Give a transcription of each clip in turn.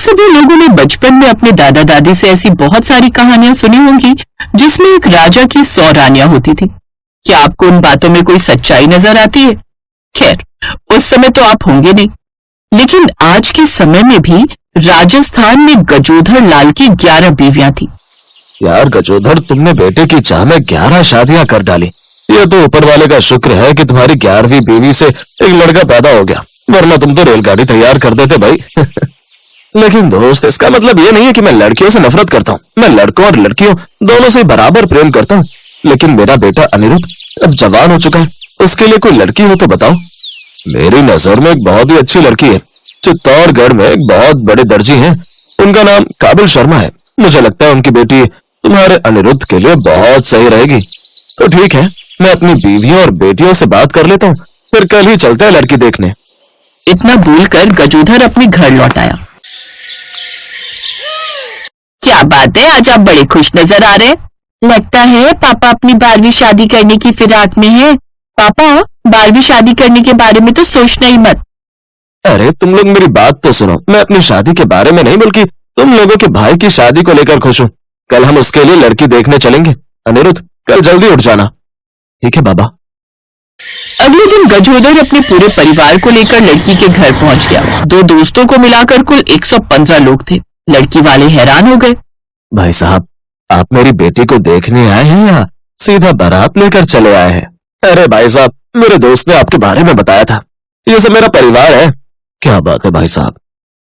सभी लोगों ने बचपन में अपने दादा दादी से ऐसी बहुत सारी कहानियां सुनी होंगी जिसमें एक राजा की 100 रानियां होती थी। क्या आपको उन बातों में कोई सच्चाई नजर आती है? खैर, उस समय तो आप होंगे नहीं, लेकिन आज के समय में भी राजस्थान में गजोधर लाल की 11 बीवियां थी। यार गजोधर, तुमने बेटे की चाह में 11 शादियां कर डाली। ये तो ऊपर वाले का शुक्र है कि तुम्हारी 11वीं बीवी से एक लड़का पैदा हो गया, वरना तुम तो रेलगाड़ी तैयार कर देते भाई। लेकिन दोस्त, इसका मतलब ये नहीं है कि मैं लड़कियों से नफरत करता हूँ। मैं लड़कों और लड़कियों दोनों से बराबर प्रेम करता हूँ। लेकिन मेरा बेटा अनिरुद्ध अब जवान हो चुका है, उसके लिए कोई लड़की हो तो बताओ। मेरी नजर में एक बहुत ही अच्छी लड़की है। चित्तौड़गढ़ में एक बहुत बड़े दर्जी हैं, उनका नाम काबिल शर्मा है। मुझे लगता है उनकी बेटी तुम्हारे अनिरुद्ध के लिए बहुत सही रहेगी। तो ठीक है, मैं अपनी बीवियों और बेटियों से बात कर लेता हूँ, फिर कल ही चलते हैं लड़की देखने। इतना बोलकर गजोधर अपने घर लौट आया। क्या बात है, आज आप बड़े खुश नजर आ रहे हैं। लगता है पापा अपनी 12वीं शादी करने की फिराक में है। पापा, 12वीं शादी करने के बारे में तो सोचना ही मत। अरे तुम लोग मेरी बात तो सुनो। मैं अपनी शादी के बारे में नहीं, बल्कि तुम लोगों के भाई की शादी को लेकर खुश हूँ। कल हम उसके लिए लड़की देखने चलेंगे। अनिरुद्ध, कल जल्दी उठ जाना। ठीक है बाबा। अगले दिन गजोधर अपने पूरे परिवार को लेकर लड़की के घर पहुंच गया। 2 दोस्तों को मिलाकर कुल 115 लोग थे। लड़की वाले हैरान हो गए। भाई साहब, आप मेरी बेटी को देखने आए हैं या सीधा बारात लेकर चले आए हैं? अरे भाई साहब, मेरे दोस्त ने आपके बारे में बताया था। ये सब मेरा परिवार है। क्या बात है भाई साहब,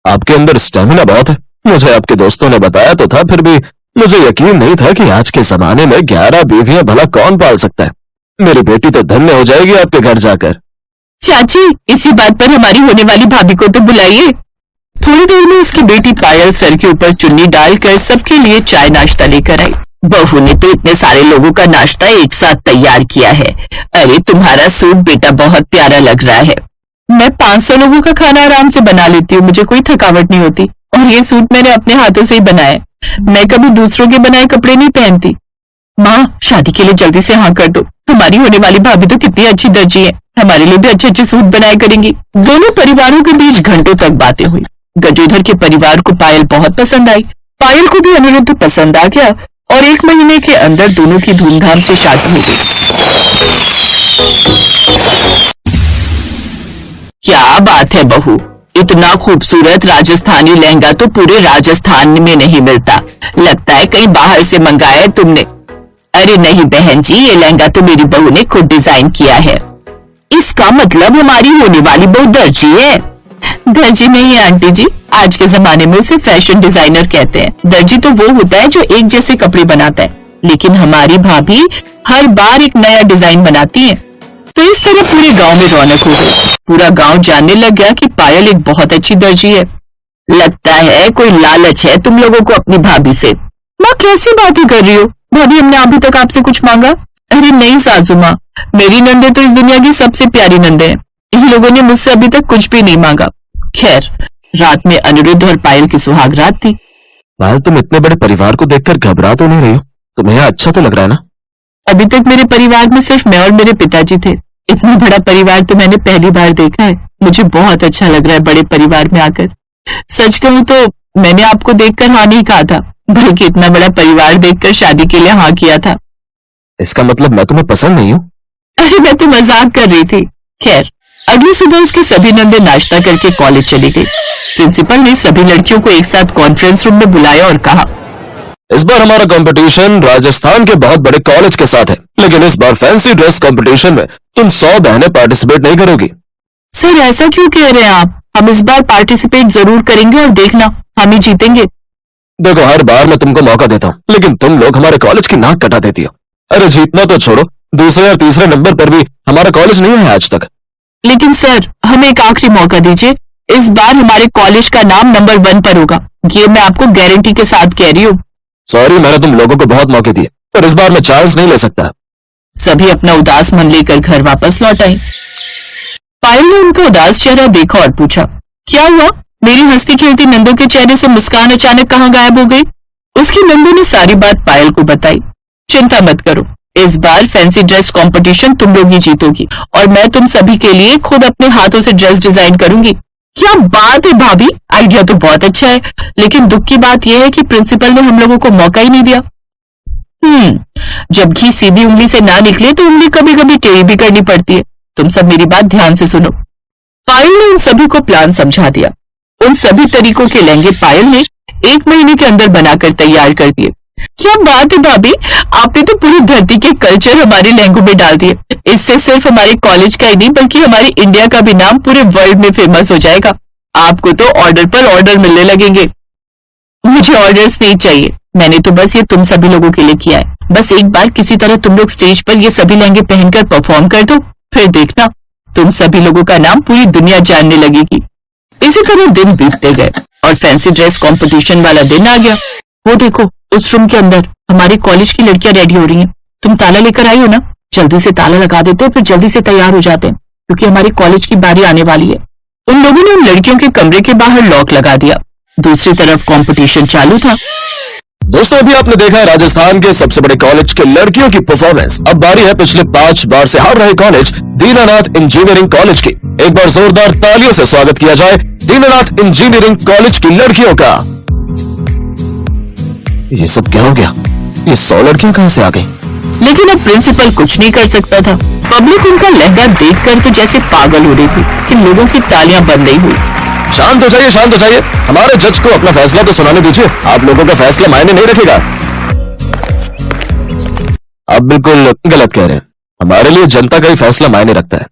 आपके अंदर स्टेमिना बहुत है। मुझे आपके दोस्तों ने बताया तो था, फिर भी मुझे यकीन नहीं था कि आज के जमाने में 11 बीवियां भला कौन पाल सकता है। मेरी बेटी तो धन्य हो जाएगी आपके घर जाकर। चाची, इसी बात पर हमारी होने वाली भाभी को तो बुलाइए। थोड़ी देर में उसकी बेटी पायल सर के ऊपर चुन्नी डालकर सबके लिए चाय नाश्ता लेकर आई। बहू ने तो इतने सारे लोगों का नाश्ता एक साथ तैयार किया है। अरे तुम्हारा सूट बेटा बहुत प्यारा लग रहा है। मैं 500 लोगों का खाना आराम से बना लेती हूँ, मुझे कोई थकावट नहीं होती। और ये सूट मैंने अपने हाथों से ही बनाया। मैं कभी दूसरों के बनाए कपड़े नहीं पहनती। माँ, शादी के लिए जल्दी से हाँ कर दो। हमारी होने वाली भाभी तो कितनी अच्छी दर्जी है, हमारे लिए भी अच्छे अच्छे सूट बनाया करेंगी। दोनों परिवारों के बीच घंटों तक बातें हुई। गजोधर के परिवार को पायल बहुत पसंद आई। पायल को भी अनिरुद्ध पसंद आ गया और 1 महीने के अंदर दोनों की धूमधाम से शादी हो गई। क्या बात है बहू, इतना खूबसूरत राजस्थानी लहंगा तो पूरे राजस्थान में नहीं मिलता। लगता है कहीं बाहर से मंगाया है तुमने। अरे नहीं बहन जी, ये लहंगा तो मेरी बहू ने खुद डिजाइन किया है। इसका मतलब हमारी होने वाली बहू दर्जी है। दर्जी नहीं है आंटी जी, आज के जमाने में उसे फैशन डिजाइनर कहते हैं। दर्जी तो वो होता है जो एक जैसे कपड़े बनाता है, लेकिन हमारी भाभी हर बार एक नया डिजाइन बनाती है। तो इस तरह पूरे गांव में रौनक हो गई। पूरा गांव जानने लग गया कि पायल एक बहुत अच्छी दर्जी है। लगता है कोई लालच है तुम लोगों को अपनी भाभी से। माँ, कैसी बातें कर रही हो? भाभी, हमने अभी तक आपसे कुछ मांगा? अरे नहीं सासू माँ, मेरी नंदे तो इस दुनिया की सबसे प्यारी नंदे हैं। इन लोगों ने मुझसे अभी तक कुछ भी नहीं मांगा। खैर, रात में अनिरुद्ध और पायल की सुहाग रात थी। पायल, तुम इतने बड़े परिवार को देखकर घबरा तो नहीं रही हो? तुम्हें अच्छा तो लग रहा है ना? अभी तक मेरे परिवार में सिर्फ मैं और मेरे पिताजी थे। इतना बड़ा परिवार तो मैंने पहली बार देखा है। मुझे बहुत अच्छा लग रहा है बड़े परिवार में आकर। सच कहूँ तो मैंने आपको देखकर हाँ नहीं कहा था, बल्कि इतना बड़ा परिवार देखकर शादी के लिए हाँ किया था। इसका मतलब मैं तुम्हें पसंद नहीं हूँ? अरे मैं तो मजाक कर रही थी। खैर, अगली सुबह उसकी सभी नंदे नाश्ता करके कॉलेज चली गई। प्रिंसिपल ने सभी लड़कियों को एक साथ कॉन्फ्रेंस रूम में बुलाया और कहा, इस बार हमारा कंपटीशन राजस्थान के बहुत बड़े कॉलेज के साथ है, लेकिन इस बार फैंसी ड्रेस कंपटीशन में तुम 100 बहनें पार्टिसिपेट नहीं करोगी। सर, ऐसा क्यों कह रहे हैं आप? हम इस बार पार्टिसिपेट जरूर करेंगे और देखना, हम ही जीतेंगे। देखो, हर बार मैं तुमको मौका देता हूँ, लेकिन तुम लोग हमारे कॉलेज की नाक कटा देती हो। अरे जीतना तो छोड़ो, दूसरे या तीसरे नंबर पर भी हमारा कॉलेज नहीं है आज तक। लेकिन सर, हमें एक आखिरी मौका दीजिए। इस बार हमारे कॉलेज का नाम नंबर 1 पर होगा। ये मैं आपको गारंटी के साथ कह रही हूँ। सॉरी, मैंने तुम लोगों को बहुत मौके दिए, पर इस बार मैं चांस नहीं ले सकता। सभी अपना उदास मन लेकर घर वापस लौट आए। पायल ने उनका उदास चेहरा देखा और पूछा, क्या हुआ? मेरी हंसती खेलती नंदों के चेहरे से मुस्कान अचानक कहाँ गायब हो गई? उसकी नंदों ने सारी बात पायल को बताई। चिंता मत करो, इस बार फैंसी ड्रेस कंपटीशन तुम लोग ही जीतोगी और मैं तुम सभी के लिए खुद अपने हाथों से ड्रेस डिजाइन करूंगी। क्या बात है भाभी, आइडिया तो बहुत अच्छा है, लेकिन दुख की बात यह है कि प्रिंसिपल ने हम लोगों को मौका ही नहीं दिया। जब घी सीधी उंगली से ना निकले तो उंगली कभी कभी टेढ़ी भी करनी पड़ती है। तुम सब मेरी बात ध्यान से सुनो। पायल ने उन सभी को प्लान समझा दिया। उन सभी तरीकों के लहंगे पायल ने 1 महीने के अंदर बनाकर तैयार कर दिए। क्या बात है भाभी, आपने तो पूरी धरती के कल्चर हमारे लहंगों में डाल दिए। इससे सिर्फ हमारे कॉलेज का ही नहीं बल्कि हमारे इंडिया का भी नाम पूरे वर्ल्ड में फेमस हो जाएगा। आपको तो ऑर्डर पर ऑर्डर मिलने लगेंगे। मुझे ऑर्डर्स नहीं चाहिए, मैंने तो बस ये तुम सभी लोगों के लिए किया है। बस एक बार किसी तरह तुम लोग स्टेज पर ये सभी लहंगे पहनकर परफॉर्म कर दो, फिर देखना तुम सभी लोगों का नाम पूरी दुनिया जानने लगेगी। इसी तरह दिन बीतते गए और फैंसी ड्रेस कंपटीशन वाला दिन आ गया। वो देखो, उस रूम के अंदर हमारे कॉलेज की लड़कियां रेडी हो रही हैं। तुम ताला लेकर आई हो ना? जल्दी से ताला लगा देते हैं, फिर जल्दी से तैयार हो जाते हैं, क्योंकि हमारी कॉलेज की बारी आने वाली है। उन लोगों ने उन लड़कियों के कमरे के बाहर लॉक लगा दिया। दूसरी तरफ कंपटीशन चालू था। दोस्तों, अभी आपने देखा है राजस्थान के सबसे बड़े कॉलेज के लड़कियों की परफॉर्मेंस। अब बारी है पिछले 5 बार से हार रहे कॉलेज दीनानाथ इंजीनियरिंग कॉलेज की। एक बार जोरदार तालियों से स्वागत किया जाए दीनानाथ इंजीनियरिंग कॉलेज की लड़कियों का। ये सब क्या हो गया? ये 100 लड़कियां कहां से आ गई? लेकिन अब प्रिंसिपल कुछ नहीं कर सकता था। पब्लिक उनका लहंगा देखकर तो जैसे पागल हो रही थी कि लोगों की तालियां बंद नहीं हुई। शांत हो जाइए, शांत हो जाइए। हमारे जज को अपना फैसला तो सुनाने दीजिए। आप लोगों का फैसला मायने नहीं रखेगा। आप बिल्कुल गलत कह रहे हैं। हमारे लिए जनता का ही फैसला मायने रखता है।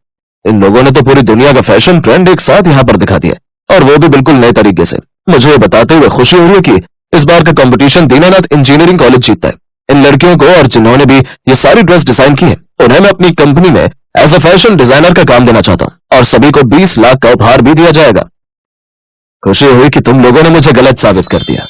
इन लोगों ने तो पूरी दुनिया का फैशन ट्रेंड एक साथ यहाँ पर दिखा दिया, और वो भी बिल्कुल नए तरीके से। मुझे ये बताते हुए खुशी हो रही है कि इस बार का कंपटीशन दीनानाथ इंजीनियरिंग कॉलेज जीतता है। इन लड़कियों को और जिन्होंने भी ये सारी ड्रेस डिजाइन की है, उन्हें मैं अपनी कंपनी में एज ए फैशन डिजाइनर का काम देना चाहता हूँ, और सभी को 20 लाख का उपहार भी दिया जाएगा। खुशी हुई कि तुम लोगों ने मुझे गलत साबित कर दिया।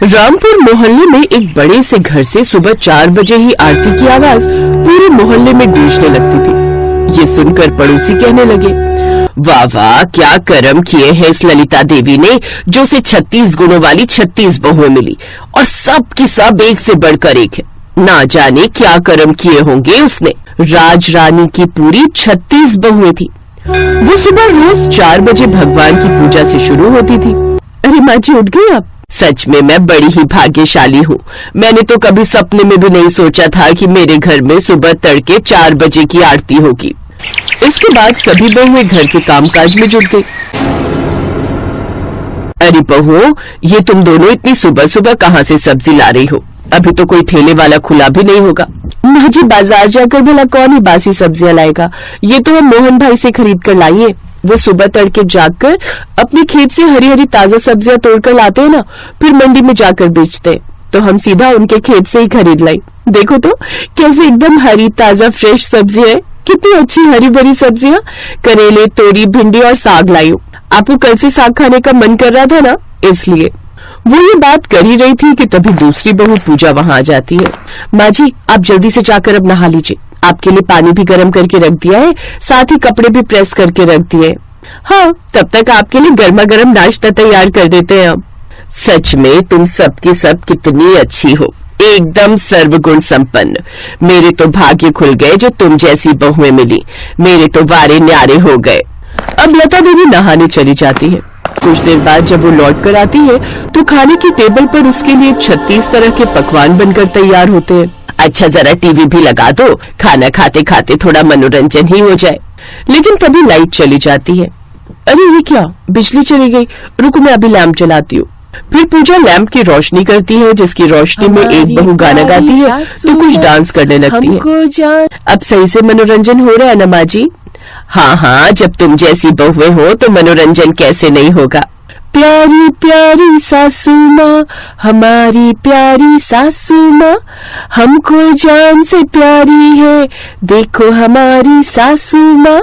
रामपुर मोहल्ले में एक बड़े से घर से सुबह 4 बजे ही आरती की आवाज पूरे मोहल्ले में गूंजने लगती थी। ये सुनकर पड़ोसी कहने लगे, वाह वाह, क्या कर्म किए हैं इस ललिता देवी ने, जो से 36 गुणों वाली 36 बहुएं मिली, और सब की सब एक से बढ़कर एक है। ना जाने क्या कर्म किए होंगे उसने। राज रानी की पूरी 36 बहुएं थी। वो सुबह रोज 4 बजे भगवान की पूजा से शुरू होती थी। अरे माँ जी, उठ गई आप? सच में मैं बड़ी ही भाग्यशाली हूँ। मैंने तो कभी सपने में भी नहीं सोचा था कि मेरे घर में सुबह तड़के 4 बजे की आरती होगी। इसके बाद सभी बहुएं घर के कामकाज में जुट गई। अरे बहुओं, ये तुम दोनों इतनी सुबह सुबह कहाँ से सब्जी ला रही हो? अभी तो कोई ठेले वाला खुला भी नहीं होगा। माँ जी, बाजार जाकर भला कौन ही बासी सब्जियां लाएगा? ये तो हम मोहन भाई से खरीद कर लाइए। वो सुबह तड़के जाकर अपने खेत से हरी हरी ताजा सब्जियां तोड़कर लाते हैं ना, फिर मंडी में जाकर बेचते हैं। तो हम सीधा उनके खेत से ही खरीद लाई। देखो तो कैसे एकदम हरी ताजा फ्रेश सब्जी है। कितनी अच्छी हरी भरी सब्जियां, करेले, तोरी, भिंडी और साग लाई हूँ। आपको कल से साग खाने का मन कर रहा था ना, इसलिए। वो ये बात कर ही रही थी कि तभी दूसरी बहू पूजा वहां आ जाती है। माँ जी, आप जल्दी से जाकर अब नहा लीजिए। आपके लिए पानी भी गर्म करके रख दिया है, साथ ही कपड़े भी प्रेस करके रख दिए। हाँ, तब तक आपके लिए गर्मा गर्म नाश्ता तैयार कर देते हैं हम। सच में तुम सबकी सब कितनी अच्छी हो, एकदम सर्वगुण संपन्न। मेरे तो भाग्य खुल गए जो तुम जैसी बहुएं मिली। मेरे तो वारे न्यारे हो गए। अब लता देवी नहाने चली जाती है। कुछ देर बाद जब वो लौट कर आती है तो खाने की टेबल पर उसके लिए 36 तरह के पकवान बनकर तैयार होते हैं। अच्छा, जरा टीवी भी लगा दो, खाना खाते खाते थोड़ा मनोरंजन ही हो जाए। लेकिन तभी लाइट चली जाती है। अरे ये क्या, बिजली चली गई। रुको, मैं अभी लैंप जलाती हूँ। फिर पूजा लैंप की रोशनी करती है, जिसकी रोशनी में एक बहू गाना गाती है तो कुछ डांस करने लगती है। अब सही से मनोरंजन हो रहा है ना माँ जी? हाँ हाँ, जब तुम जैसी बहुएं हो तो मनोरंजन कैसे नहीं होगा। प्यारी प्यारी सासू माँ, हमारी प्यारी सासू माँ, हमको जान से प्यारी है, देखो हमारी सासू माँ,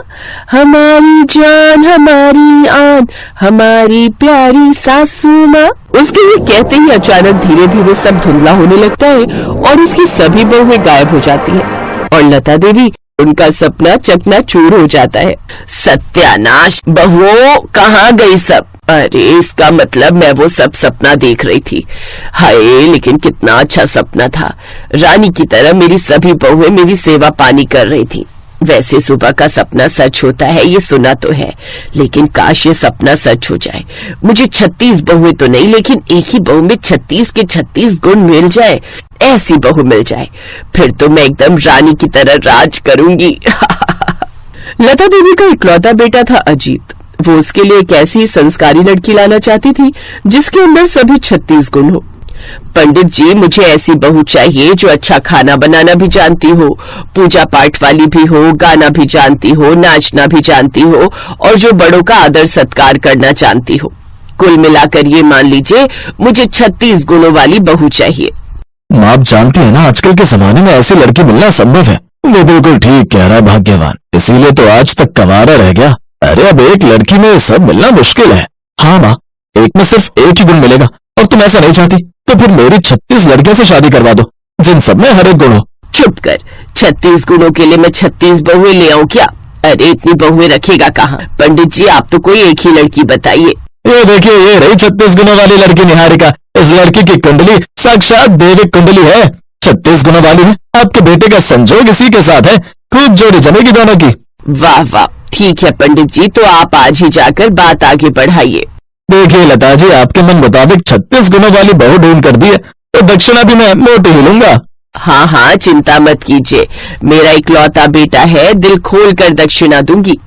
हमारी जान हमारी आन, हमारी प्यारी सासू माँ। उसके ये कहते ही अचानक धीरे धीरे सब धुंधला होने लगता है और उसकी सभी बहुएं गायब हो जाती हैं और लता देवी, उनका सपना चकनाचूर हो जाता है। सत्यानाश, बहुओं कहाँ गई सब? अरे इसका मतलब मैं वो सब सपना देख रही थी। हाय, लेकिन कितना अच्छा सपना था। रानी की तरह मेरी सभी बहुएं मेरी सेवा पानी कर रही थी। वैसे सुबह का सपना सच होता है ये सुना तो है, लेकिन काश ये सपना सच हो जाए। मुझे 36 बहुएं तो नहीं, लेकिन एक ही बहू में 36 के 36 गुण मिल जाए, ऐसी बहू मिल जाए, फिर तो मैं एकदम रानी की तरह राज करूंगी। लता देवी का इकलौता बेटा था अजीत। वो उसके लिए एक ऐसी संस्कारी लड़की लाना चाहती थी जिसके अंदर सभी 36 गुण हो। पंडित जी, मुझे ऐसी बहू चाहिए जो अच्छा खाना बनाना भी जानती हो, पूजा पाठ वाली भी हो, गाना भी जानती हो, नाचना भी जानती हो और जो बड़ों का आदर सत्कार करना जानती हो। कुल मिलाकर ये मान लीजिए मुझे 36 गुणों वाली बहू चाहिए। आप जानती है ना, आजकल के जमाने में ऐसी लड़की मिलना संभव है। वो बिल्कुल ठीक कह रहा भाग्यवान, इसीलिए तो आज तक कवारा रह गया। अरे अब एक लड़की में सब मिलना मुश्किल है। हाँ माँ, एक में सिर्फ एक ही गुण मिलेगा और तुम ऐसा नहीं चाहती तो फिर मेरी 36 लड़कियों से शादी करवा दो जिन सब में हर एक गुण हो। चुप कर, 36 गुणों के लिए मैं 36 बहुएं ले आऊं क्या? अरे इतनी बहुएं रखेगा कहाँ? पंडित जी, आप तो कोई एक ही लड़की बताइए। ये देखिए, ये रही 36 गुणों वाली लड़की निहारिका। इस लड़की की कुंडली साक्षात देविक कुंडली है, 36 गुणों वाली है। आपके बेटे का संजोग इसी के साथ है, खूब जोड़ी जमेगी दोनों की। वाह वाह, ठीक है पंडित जी, तो आप आज ही जाकर बात आगे बढ़ाइए। देखिए लता जी, आपके मन मुताबिक 36 गुणों वाली बहू ढूंढ कर दी है तो दक्षिणा भी मैं मोटी ही लूंगा। हाँ हाँ, चिंता मत कीजिए, मेरा इकलौता बेटा है, दिल खोल कर दक्षिणा दूंगी।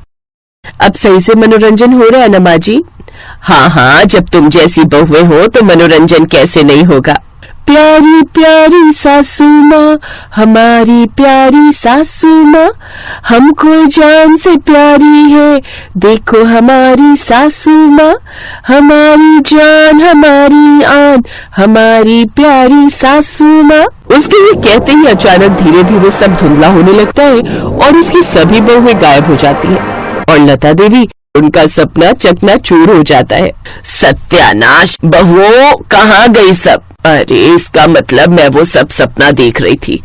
अब सही से मनोरंजन हो रहा है ना माँ जी? हाँ हाँ, जब तुम जैसी बहुएं हो तो मनोरंजन कैसे नहीं होगा। प्यारी प्यारी सासू माँ, हमारी प्यारी सासू माँ, हमको जान से प्यारी है, देखो हमारी सासू माँ, हमारी जान हमारी आन, हमारी प्यारी सासू माँ। उसके ये कहते ही अचानक धीरे धीरे सब धुंधला होने लगता है और उसकी सभी बहुएं गायब हो जाती हैं और लता देवी, उनका सपना चकनाचूर हो जाता है। सत्यानाश, बहुओं कहाँ गई सब? अरे इसका मतलब मैं वो सब सपना देख रही थी।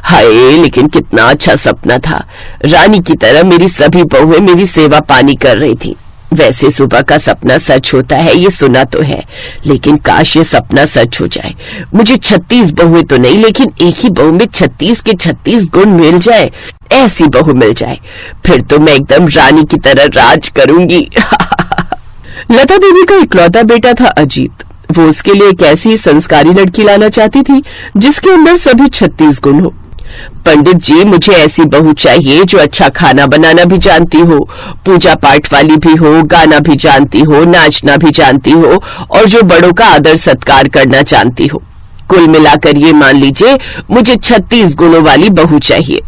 हाय, लेकिन कितना अच्छा सपना था। रानी की तरह मेरी सभी बहुएं मेरी सेवा पानी कर रही थी। वैसे सुबह का सपना सच होता है ये सुना तो है, लेकिन काश ये सपना सच हो जाए। मुझे 36 बहुएं तो नहीं, लेकिन एक ही बहू में 36 के 36 गुण मिल जाए, ऐसी बहू मिल जाए, फिर तो मैं एकदम रानी की तरह राज करूंगी। लता देवी का इकलौता बेटा था अजीत। वो उसके लिए एक ऐसी संस्कारी लड़की लाना चाहती थी जिसके अंदर सभी 36 गुण हो। पंडित जी, मुझे ऐसी बहू चाहिए जो अच्छा खाना बनाना भी जानती हो, पूजा पाठ वाली भी हो, गाना भी जानती हो, नाचना भी जानती हो और जो बड़ों का आदर सत्कार करना जानती हो। कुल मिलाकर ये मान लीजिए मुझे 36 गुणों वाली बहू चाहिए।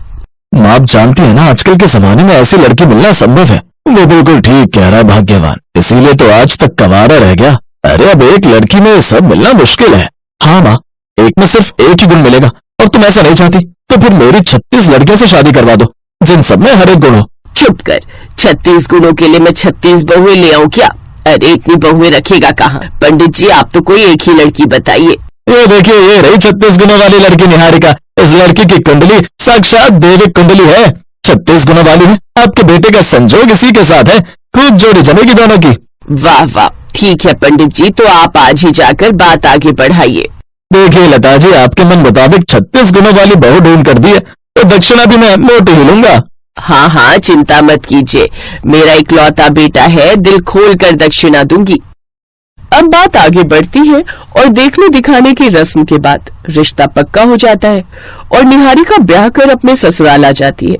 आप जानती है ना, आजकल के जमाने में ऐसी लड़की मिलना संभव है। वो बिल्कुल ठीक कह रहा भाग्यवान, इसीलिए तो आज तक कवारा रह गया। अरे अब एक लड़की में सब मिलना मुश्किल है। हाँ माँ, एक में सिर्फ एक ही गुण मिलेगा और तुम ऐसा नहीं चाहती तो फिर मेरी 36 लड़कियों से शादी करवा दो जिन सब में हर एक गुण हो। चुप कर, 36 गुणों के लिए मैं 36 बहुएं ले आऊं क्या? अरे इतनी बहुएं रखेगा कहाँ? पंडित जी, आप तो कोई एक ही लड़की बताइए। ये देखिए, ये रही 36 गुणों वाली लड़की निहारिका। इस लड़की की कुंडली साक्षात देविक कुंडली है, 36 गुणों वाली है। आपके बेटे का संजोग इसी के साथ है, खूब जोड़ी जमेगी दोनों की। वाह वाह, ठीक है पंडित जी, तो आप आज ही जाकर बात आगे बढ़ाइए। देखिए लता जी, आपके मन मुताबिक 36 गुणों वाली बहू ढूंढ कर दी है तो दक्षिणा भी मैं मोटी ही लूंगा। हाँ हाँ, चिंता मत कीजिए, मेरा इकलौता बेटा है, दिल खोल कर दक्षिणा दूंगी। अब बात आगे बढ़ती है और देखने दिखाने की रस्म के बाद रिश्ता पक्का हो जाता है और निहारिका ब्याह कर अपने ससुराल आ जाती है।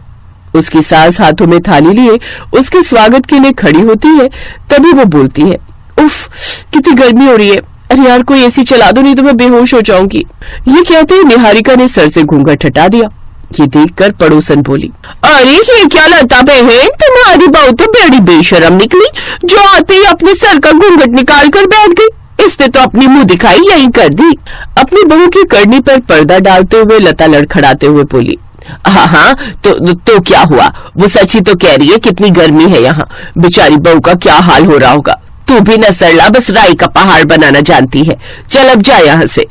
उसकी सास हाथों में थाली लिए उसके स्वागत के लिए खड़ी होती है। तभी वो बोलती है, उफ, कितनी गर्मी हो रही है, अरे यार कोई एसी चला दो, नहीं तो मैं बेहोश हो जाऊंगी। ये कहते ही निहारिका ने सर से घूंघट हटा दिया। ये देखकर पड़ोसन बोली, अरे ये क्या लता बहन, तुम्हारी बहू तो बड़ी बेशरम निकली, जो आते ही अपने सर का घूंघट निकाल कर बैठ गई। इसने तो अपनी मुंह दिखाई यहीं कर दी। अपनी बहू की करनी पर पर्दा डालते हुए लता लड़खड़ाते हुए बोली, हाँ हाँ, तो क्या हुआ? वो सच ही तो कह रही है, कितनी गर्मी है यहाँ, बेचारी बहू का क्या हाल हो रहा होगा। तू भी न सरला, बस राई का पहाड़ बनाना जानती है। चल अब जा यहाँ से।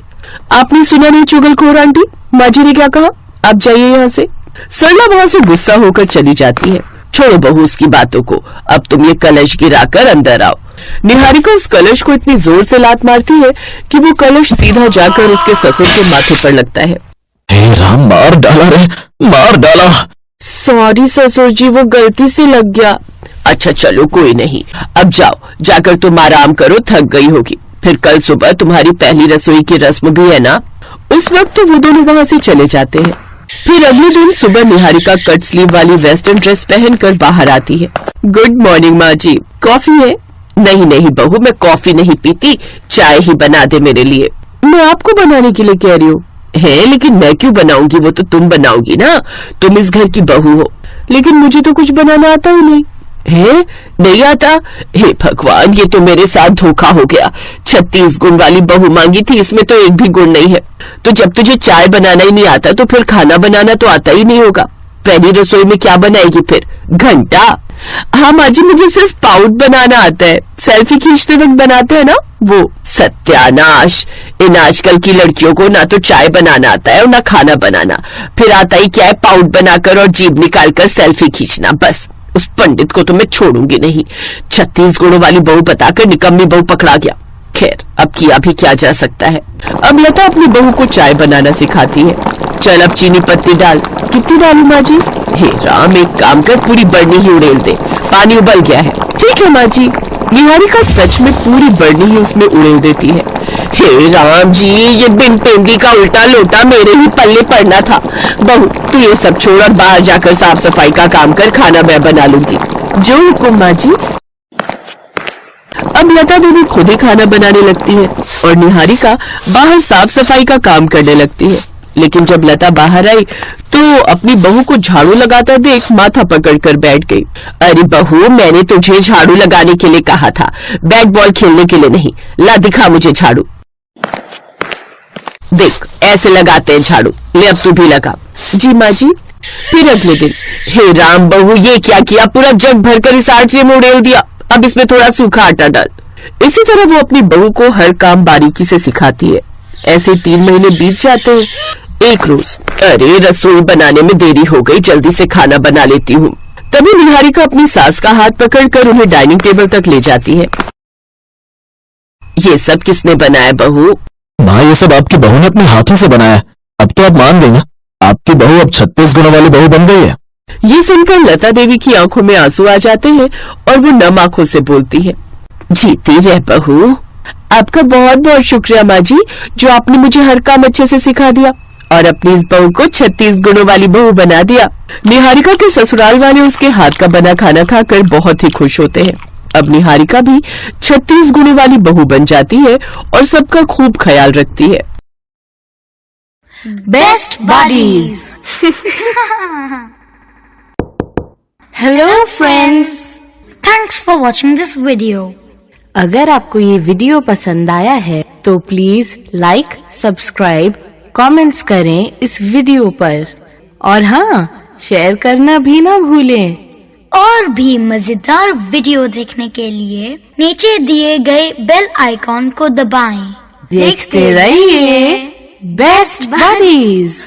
आपने सुना नहीं चुगलखोर आंटी, माँ जी ने क्या कहा? आप जाइए यहाँ से। सरला वहां से गुस्सा होकर चली जाती है। छोड़ो बहू उसकी बातों को, अब तुम ये कलश गिराकर अंदर आओ। निहारिका उस कलश को इतनी जोर से लात मारती है कि वो कलश सीधा जाकर उसके ससुर के माथे पर लगता है। हे राम, मार डाला रे, मार डाला। सॉरी ससुर जी, वो गलती से लग गया। अच्छा चलो कोई नहीं, अब जाओ, जाकर तुम आराम करो, थक गई होगी। फिर कल सुबह तुम्हारी पहली रसोई की रस्म भी है ना। उस वक्त तो वो दोनों वहां से चले जाते हैं। फिर अगले दिन सुबह निहारिका कट स्लीव वाली वेस्टर्न ड्रेस पहनकर बाहर आती है। गुड मॉर्निंग माँ जी, कॉफी है? नहीं नहीं बहू, मैं कॉफी नहीं पीती, चाय ही बना दे मेरे लिए। मैं आपको बनाने के लिए कह रही हूँ। है, लेकिन मैं क्यों बनाऊंगी, वो तो तुम बनाओगी ना, तुम इस घर की बहू हो। लेकिन मुझे तो कुछ बनाना आता ही नहीं। है, नहीं आता? हे भगवान, ये तो मेरे साथ धोखा हो गया। 36 गुण वाली बहू मांगी थी, इसमें तो एक भी गुण नहीं है। तो जब तुझे चाय बनाना ही नहीं आता तो फिर खाना बनाना तो आता ही नहीं होगा। पहली रसोई में क्या बनाएगी फिर? घंटा? हाँ माँ जी, मुझे सिर्फ पाउड बनाना आता है, सेल्फी खींचते वक्त बनाते हैं ना वो। सत्यानाश, इन आजकल की लड़कियों को ना तो चाय बनाना आता है और ना खाना बनाना, फिर आता ही क्या है पाउड बनाकर और जीभ निकालकर सेल्फी खींचना। बस उस पंडित को तो मैं छोड़ूंगी नहीं। 36 गुणों वाली बहू बताकर निकम्मी बहू पकड़ा गया। खैर, अब किया भी क्या जा सकता है। अब लता अपनी बहू को चाय बनाना सिखाती है। चल अब चीनी पत्ती डाल। कितनी डालूं माँ जी? हे राम, एक काम कर, पूरी बरनी ही उड़ेल दे, पानी उबल गया है। ठीक है माँ जी। निहारिका सच में पूरी बरनी ही उसमें उड़ेल देती है। हे राम जी, ये बिन पेंदी का उल्टा लोटा मेरे ही पल्ले पड़ना था। बहू तू ये सब छोड़ और बाहर जाकर साफ सफाई का काम कर, खाना मैं बना लूंगी। जो हुकुम माँ जी। अब लता देवी खुद ही खाना बनाने लगती है और निहारिका बाहर साफ सफाई का काम करने लगती है। लेकिन जब लता बाहर आई तो अपनी बहू को झाड़ू लगाता देख माथा पकड़कर बैठ गई। अरे बहू, मैंने तुझे झाड़ू लगाने के लिए कहा था, बैट बॉल खेलने के लिए नहीं। ला दिखा मुझे झाड़ू। देख, ऐसे लगाते हैं झाड़ू, ले अब तू भी लगा। जी माँ जी। फिर अगले दिन, हे राम बहू, ये क्या किया, पूरा जग भरकर इस आटले में उड़ेल दिया। अब इसमें थोड़ा सूखा आटा डाल। इसी तरह वो अपनी बहू को हर काम बारीकी से सिखाती है। ऐसे 3 महीने बीत जाते हैं। एक रोज, अरे रसोई बनाने में देरी हो गई, जल्दी से खाना बना लेती हूँ। तभी निहारिका अपनी सास का हाथ पकड़कर उन्हें डाइनिंग टेबल तक ले जाती है। ये सब किसने बनाया बहू? माँ, ये सब आपकी बहू ने अपने हाथों से बनाया है। अब तो आप मान गई ना, आपकी बहू अब 36 गुणों वाली बहू बन गई है। ये सुनकर लता देवी की आंखों में आंसू आ जाते हैं और वो नम आंखों से बोलती है। जीती रह बहू। आपका बहुत बहुत शुक्रिया माँ जी, जो आपने मुझे हर काम अच्छे से सिखा दिया और अपनी इस बहू को 36 गुणों वाली बहू बना दिया। निहारिका के ससुराल वाले उसके हाथ का बना खाना खाकर बहुत ही खुश होते हैं। अब निहारिका भी 36 गुणों वाली बहू बन जाती है और सबका खूब ख्याल रखती है। Best buddies. Hello friends, thanks for watching this video. अगर आपको ये वीडियो पसंद आया है तो प्लीज लाइक, सब्सक्राइब, कमेंट्स करें इस वीडियो पर और हाँ, शेयर करना भी ना भूलें। और भी मजेदार वीडियो देखने के लिए नीचे दिए गए बेल आइकॉन को दबाएं। देखते रहिए बेस्ट बडीज।